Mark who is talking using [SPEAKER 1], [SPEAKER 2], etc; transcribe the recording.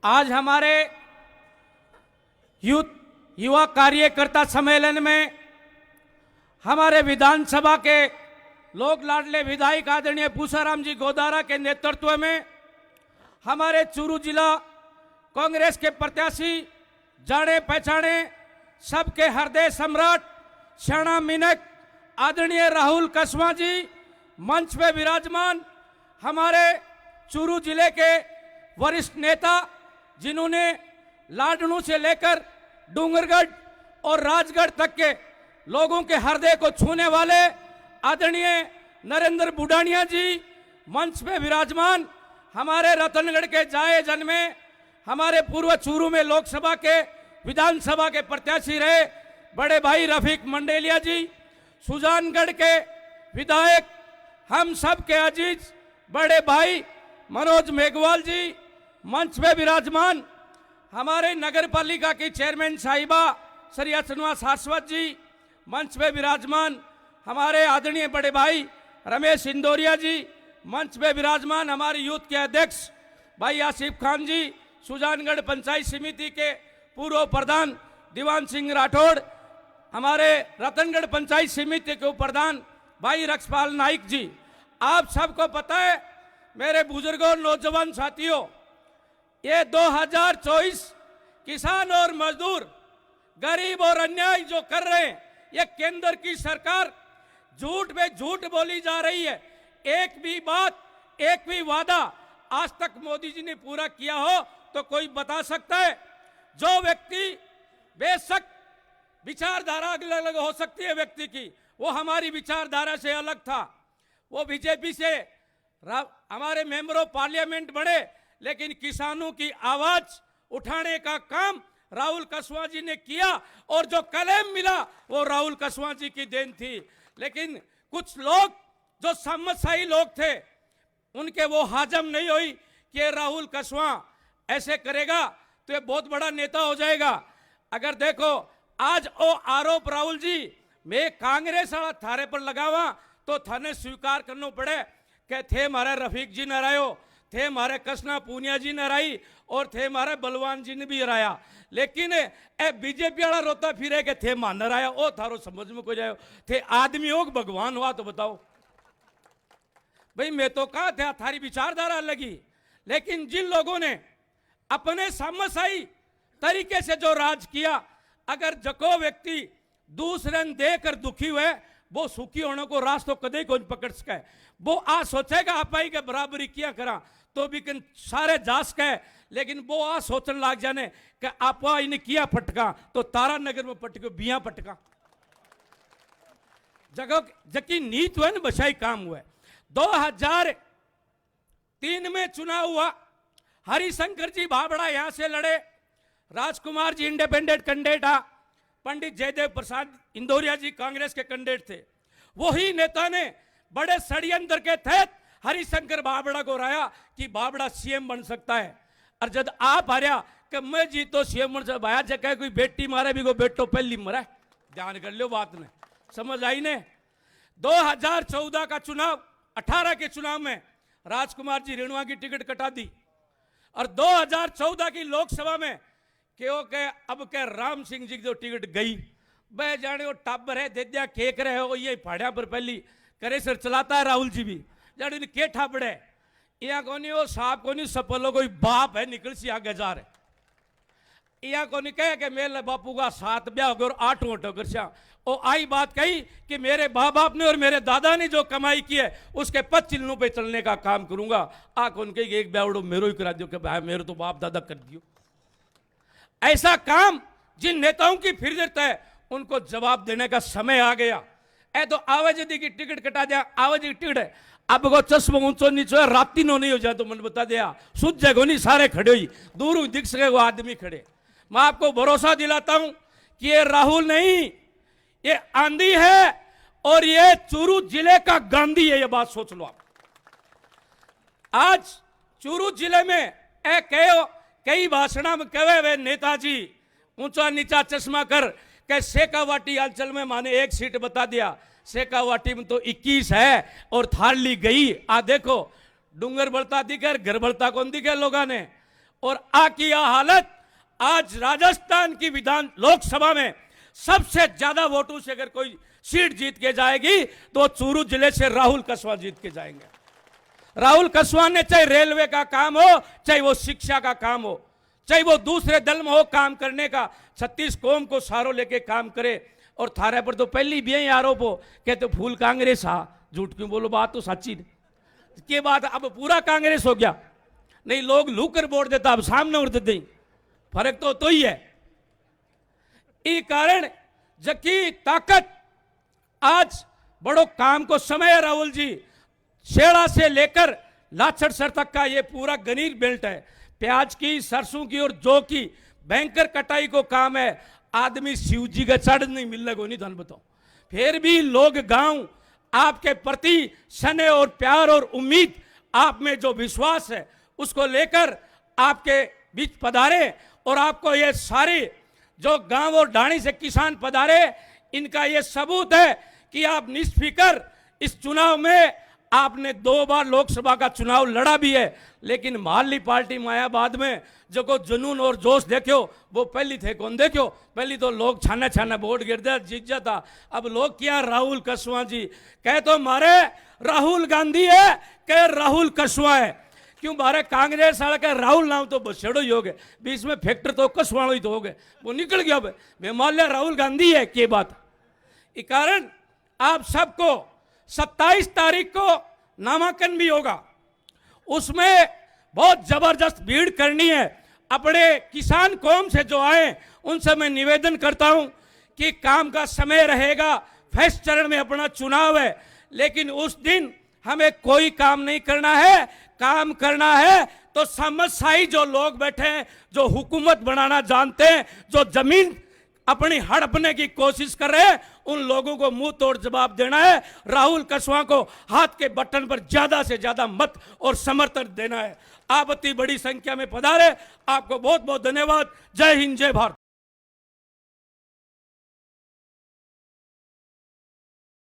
[SPEAKER 1] आज हमारे युवा कार्यकर्ता सम्मेलन में हमारे विधानसभा के लोक लाडले विधायक आदरणीय पूसाराम जी गोदारा के नेतृत्व में हमारे चूरू जिला कांग्रेस के प्रत्याशी जाने पहचाने सबके हृदय सम्राट श्याणा मिनक आदरणीय राहुल कसवा जी मंच पे विराजमान, हमारे चूरू जिले के वरिष्ठ नेता जिन्होंने लाडनू से लेकर डूंगरगढ़ और राजगढ़ तक के लोगों के हृदय को छूने वाले आदरणीय नरेंद्र बुडानिया जी मंच पे विराजमान, हमारे रतनगढ़ के जाए जन में हमारे पूर्व चूरू में लोकसभा के विधानसभा के प्रत्याशी रहे बड़े भाई रफीक मंडेलिया जी, सुजानगढ़ के विधायक हम सब के अजीज बड़े भाई मनोज मेघवाल जी मंच पे विराजमान, हमारे नगर पालिका की चेयरमैन साहिबा श्री अचनवा शाश्वत जी मंच पे विराजमान, हमारे आदरणीय बड़े भाई रमेश इंदौरिया जी मंच पे विराजमान, हमारे यूथ के अध्यक्ष भाई आसिफ खान जी, सुजानगढ़ पंचायत समिति के पूर्व प्रधान दीवान सिंह राठौड़, हमारे रतनगढ़ पंचायत समिति के उप प्रधान भाई रक्षपाल नाइक जी। आप सबको पता है मेरे बुजुर्गों नौजवान साथियों, ये 2024 किसान और मजदूर गरीब और अन्याय जो कर रहे हैं, ये केंद्र की सरकार झूठ पे झूठ बोली जा रही है। एक भी बात, एक भी वादा आज तक मोदी जी ने पूरा किया हो तो कोई बता सकता है? जो व्यक्ति बेशक विचारधारा अलग हो सकती है व्यक्ति की, वो हमारी विचारधारा से अलग था, वो बीजेपी से हमारे मेंबर ऑफ पार्लियामेंट बने, लेकिन किसानों की आवाज उठाने का काम राहुल कसवा जी ने किया और जो कलेम मिला वो राहुल कसवा जी की देन थी। लेकिन कुछ लोग जो सम्मतशाही लोग थे उनके वो हाजम नहीं हुई कि राहुल कसवा ऐसे करेगा तो ये बहुत बड़ा नेता हो जाएगा। अगर देखो आज वो आरोप राहुल जी मैं कांग्रेस वाला थारे पर लगावा तो थाने स्वीकार करना पड़े कि थे हमारे रफीक जी न हरायो, थे हमारे कसना पूनिया जी ने हराई और थे हमारे बलवान जी ने भी हराया, लेकिन ए बीजेपी वाला रोता फिरे के थे मान हराया, ओ थारो समझ में को जाओ थे आदमी हो भगवान हुआ तो बताओ भाई। मैं तो कहा था थारी विचारधारा लगी, लेकिन जिन लोगों ने अपने सामसाई तरीके से जो राज किया, अगर जको व्यक्ति दूसरे देकर दुखी हुए वो सुखी होने को रास्तों कदे को पकड़ सके, वो आ सोचेगा आप के बराबरी किया करा तो भी सारे जास के, लेकिन वो आ सोचने लग जाने कि आप इन्हें किया फटका तो तारा नगर में पटको बिया पटका जगह जकी नीत हुआ न बशाई काम हुआ। 2003 में चुनाव हुआ, हरिशंकर जी भाबड़ा यहां से लड़े, राजकुमार जी इंडिपेंडेंट कैंडिडेट आ, पंडित जयदेव प्रसाद इंदौरिया जी कांग्रेस के कैंडिडेट थे। वही नेता ने बड़े षड्यंत्र के तहत हरिशंकर बाबड़ा को राया कि बाबड़ा सीएम बन सकता है, और जब आप हारिया कि मैं जीतो सीएम बन सकता है, जगह कोई बेटी मारे भी को बेटो पहली मरा, ध्यान कर लो बात में, समझ आई ने। 2014 का चुनाव 18 के चुनाव में राजकुमार जी रेणुआ की टिकट कटा दी, और 2014 की लोकसभा में क्यों के अब के राम सिंह जी की जो टिकट गई, बह जाने वो टाबर है दे दिया केक रहे हो ये फाड़िया पर पहली करे सर चलाता है राहुल जी भी जाने के ठापड़े यहाँ को नहीं वो साहब को नहीं सफलो कोई बाप है निकल सी आगे जा रहे, यहाँ को नहीं कहे कि मेरे बापू का 7 ब्याह हो गया और 8 वोट हो गया, और आई बात कही कि मेरे बाप ने और मेरे दादा ने जो कमाई की है उसके 5 चिन्हों पे चलने का काम करूंगा। आ कौन कही एक ब्याह उड़ो मेरो ही करा दियो कि भाई मेरे तो बाप दादा कर दियो। ऐसा काम जिन नेताओं की फिरत है उनको जवाब देने का समय आ गया। ए तो आवाज की टिकट कटा दिया, आवाज की टिकट है अब को चश्मा ऊंचो नीचो राती नो नहीं हो जाए तो मन बता दिया सुध जगह नहीं सारे खड़े हुई दूर दिख सके वो आदमी खड़े। मैं आपको भरोसा दिलाता हूं कि ये राहुल नहीं, ये आंधी है और ये चूरू जिले का गांधी है, ये बात सोच लो आप। आज चूरू जिले में कई भाषण में कहे वे नेताजी ऊंचा नीचा चश्मा कर के शेखावाटी अंचल में माने 1 सीट बता दिया, शेखावाटी में तो 21 है और थाली गई। आ देखो डूंगर बढ़ता दिखे घर बढ़ता कौन दिखे लोगों ने, और आ की यह हालत, आज राजस्थान की विधान लोकसभा में सबसे ज्यादा वोटों से अगर कोई सीट जीत के जाएगी तो चूरू जिले से राहुल कसवा जीत के जाएंगे। राहुल कसवा ने चाहे रेलवे का काम हो, चाहे वो शिक्षा का काम हो, चाहे वो दूसरे दल में हो काम करने का, 36 कौम को सारो लेके काम करे। और थारे पर तो पहली भी यही आरोप हो कहते फूल कांग्रेस हा, झूठ क्यों बोलो, बात तो सच्ची के बात। अब पूरा कांग्रेस हो गया, नहीं लोग लूकर वोट देता, अब सामने उड़ देते, फर्क तो ही है। इस कारण जबकि ताकत आज बड़ो काम को समय है। राहुल जी, शेड़ा से लेकर लाछड़सर तक का ये पूरा गनीर बेल्ट है, प्याज की, सरसों की और जौ की बैंकर कटाई को काम है। आदमी शिव जी का चढ़ नहीं मिल लगो नहीं धन बताओ, फिर भी लोग गांव आपके प्रति स्नेह और प्यार और उम्मीद, आप में जो विश्वास है उसको लेकर आपके बीच पधारे। और आपको ये सारे जो गांव और ढाणी से किसान पधारे, इनका ये सबूत है कि आप निष्फिकर इस चुनाव में आपने 2 बार लोकसभा का चुनाव लड़ा भी है, लेकिन माली पार्टी मायाबाद में जो को जुनून और जोश देखो वो पहली थे कौन देखो, पहली तो लोग छाने छाने वोट गिर दे जीत जाता। अब लोग क्या राहुल कसवा जी कहे तो मारे राहुल गांधी है, कहे राहुल कसवा है, क्यों मारे कांग्रेस वाले के राहुल नाम तो बसेड़ो ही हो गए, बीच में फैक्टर तो कसवाणो ही तो हो गए, वो निकल गया। मैं मान लिया राहुल गांधी है के बात। इस कारण आप सबको 27 तारीख को नामांकन भी होगा, उसमें बहुत जबरदस्त भीड़ करनी है। अपने किसान कौम से जो आए उनसे मैं निवेदन करता हूं कि काम का समय रहेगा, फर्स्ट चरण में अपना चुनाव है, लेकिन उस दिन हमें कोई काम नहीं करना है। काम करना है तो समझशाही जो लोग बैठे हैं, जो हुकूमत बनाना जानते हैं, जो जमीन अपनी हड़पने की कोशिश कर रहे हैं, उन लोगों को मुंह तोड़ जवाब देना है। राहुल कसवा को हाथ के बटन पर ज्यादा से ज्यादा मत और समर्थन देना है। आप इतनी बड़ी संख्या में पधारे, आपको बहुत बहुत धन्यवाद। जय हिंद, जय भारत।